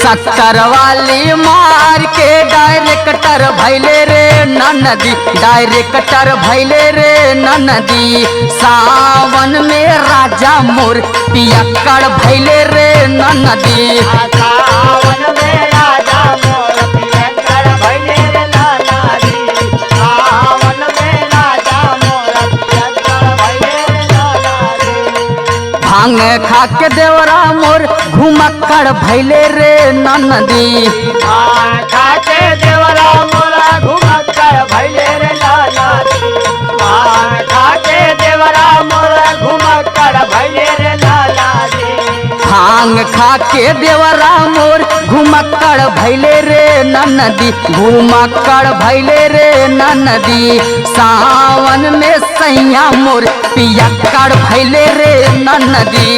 शक्कर वाली मार के डायरेक्टर भैले रे ननदी, डायरेक्टर भैले रे ननदी। सावन में राजा मोर पियक्कड़ भैले रे ननदी। सावन में राजा मोर पियक्कड़ भैले रे ननदी। सावन में राजा मोर पियक्कड़ भैले रे ननदी। भांग खा के देवरा मोर घुमक्कड़ भैले रे ननदी। भांग खा के देवरा मोरा घुमक्कड़ भैले रे ननदी। भांग खा के देवरा मोरा घुमक्कड़ भैले रे ननदी। भांग खा के देवरा मोर घुमक्कड़ भैले रे ननदी, घुमक्कड़ भैले रे ननदी। सावन में सैया मोर पियक्कड़ भैले रे ननदी।